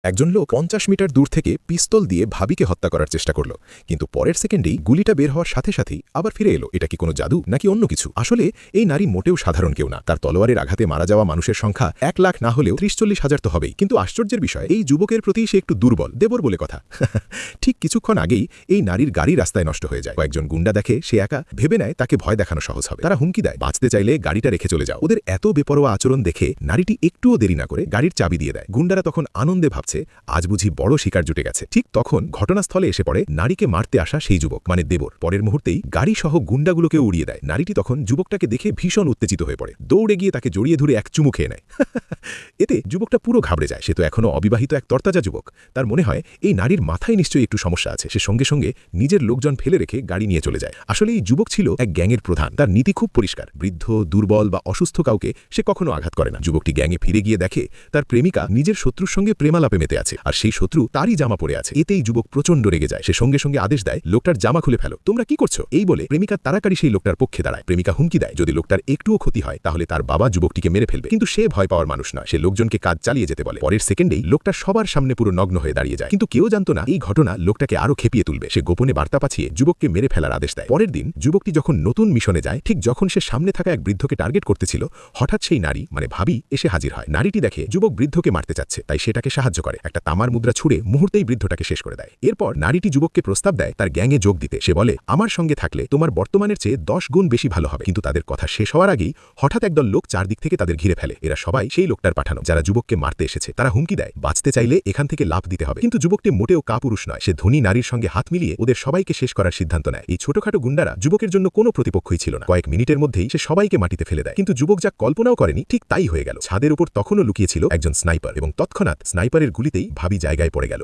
একজন লোক 50 মিটার দূর থেকে পিস্তল দিয়ে ভাবিকে হত্যা করার চেষ্টা করল, কিন্তু পরের সেকেন্ডেই গুলিটা বের হওয়ার সাথে সাথেই আবার ফিরে এলো। এটা কি কোনো জাদু নাকি অন্য কিছু? আসলে এই নারী মোটেও সাধারণ কেউ না। তার তলোয়ারের আঘাতে মারা যাওয়া মানুষের সংখ্যা 1 লাখ না হলেও 30-40 হাজার তো হবেই। কিন্তু আশ্চর্যের বিষয়, এই যুবকের প্রতি সে একটু দুর্বল, দেবর বলে কথা। ঠিক কিছুক্ষণ আগেই এই নারীর গাড়ি রাস্তায় নষ্ট হয়ে যায়। কয়েকজন গুন্ডা দেখে সে একা, ভেবে নেয় তাকে ভয় দেখানো সহজ হবে। তারা হুমকি দেয়, বাঁচতে চাইলে গাড়িটা রেখে চলে যাও। ওদের এত বেপরোয়া আচরণ দেখে নারীটি একটুও দেরি না করে গাড়ির চাবি দিয়ে দেয়। গুন্ডারা তখন আনন্দে ভাবছে আজ বুঝি বড় শিকার জুটে গেছে। ঠিক তখন ঘটনাস্থলে এসে পড়ে নারীকে মারতে আসা সেই যুবক, মানে দেবর। পরের মুহূর্তেই গাড়ি সহ গুন্ডাগুলোকে উড়িয়ে দেয়। নারীটি তখন যুবকটাকে দেখে ভীষণ উত্তেজিত হয়ে পড়ে, দৌড়ে গিয়ে তাকে জড়িয়ে ধরে এক চুমু খেয়ে নেয়। এতে যুবকটা পুরো ঘাবড়ে যায়। সে তো এখনো অবিবাহিত এক তরতাজা যুবক। তার মনে হয় এই নারীর মাথায় নিশ্চয়ই একটু সমস্যা আছে। সে সঙ্গে সঙ্গে নিজের লোকজন ফেলে রেখে গাড়ি নিয়ে চলে যায়। আসলে এই যুবক ছিল এক গ্যাংয়ের প্রধান। তার নীতি খুব পরিষ্কার, বৃদ্ধ, দুর্বল বা অসুস্থ কাউকে সে কখনো আঘাত করে না। যুবকটি গ্যাংয়ে ফিরে গিয়ে দেখে তার প্রেমিকা নিজের শত্রুর সঙ্গে প্রেমালাপে মেতে আছে, আর সেই শত্রু তারই জামা পরে আছে। এতেই যুবক প্রচণ্ড রেগে যায়। সে সঙ্গে সঙ্গে আদেশ দেয়, লোকটার জামা খুলে ফেলো। তোমরা কি করছো? এই বলে প্রেমিকা তাড়াতাড়ি সেই লোকটার পক্ষে দাঁড়ায়। প্রেমিকা হুমকি দেয়, যদি লোকটার একটুও ক্ষতি হয় তাহলে তার বাবা যুবকটিকে মেরে ফেলবে। কিন্তু সে ভয় পাওয়ার মানুষ নয়। সে লোকজনকে কাজ চালিয়ে যেতে বলে। পরের সেকেন্ডেই লোকটা সবার সামনে পুরো নগ্ন হয়ে দাঁড়িয়ে যায়। কিন্তু কেউ জানতো না এই ঘটনা লোকটাকে আরো খেপিয়ে তুলবে। সে গোপনে বার্তা পাঠিয়ে যুবককে মেরে ফেলার আদেশ দেয়। পরের দিন যুবকটি যখন নতুন মিশনে যায়, ঠিক যখন সে সামনে থাকা এক বৃদ্ধকে টার্গেট করতেছিল, হঠাৎ সেই নারী, মানে ভাবি, এসে হাজির হয়। নারীটি দেখে যুবক বৃদ্ধকে মারতে চাচ্ছে, তাই সেটাকে সাহায্য করে। একটা তামার মুদ্রা ছুঁড়ে মুহূর্তেই বৃদ্ধটাকে শেষ করে দেয়। এরপর নারীটি যুবককে প্রস্তাব দেয় তার গ্যাংয়ে যোগ দিতে। সে বলে, আমার সঙ্গে থাকলে তোমার বর্তমানের চেয়ে 10 গুণ বেশি ভালো হবে। কিন্তু তাদের কথা শেষ হওয়ার আগেই হঠাৎ একদল লোক চারদিক থেকে তাদের ঘিরে ফেলে। এরা সবাই সেই লোকটার পাঠানো, যারা যুবককে মারতে এসেছে। তারা হুমকি দেয়, বাঁচতে চাইলে এখান থেকে লাফ দিতে হবে। কিন্তু যুবকটি মোটেও কাপুরুষ নয়। সে ধনী নারীর সঙ্গে হাত মিলিয়ে ওদের সবাইকে শেষ করার সিদ্ধান্ত নেয়। এই ছোটখাটো গুন্ডারা যুবকের জন্য কোনো প্রতিপক্ষই ছিল না। কয়েক মিনিটের মধ্যেই সে সবাইকে মাটিতে ফেলে দেয়। কিন্তু যুবক যা কল্পনাও করেনি ঠিক তাই হয়ে গেল। ছাদের উপর তখনও লুকিয়ে ছিল একজন স্নাইপার, এবং তৎক্ষণাৎ স্নাইপারের গুলিতেই ভাবি জায়গায় পড়ে গেল।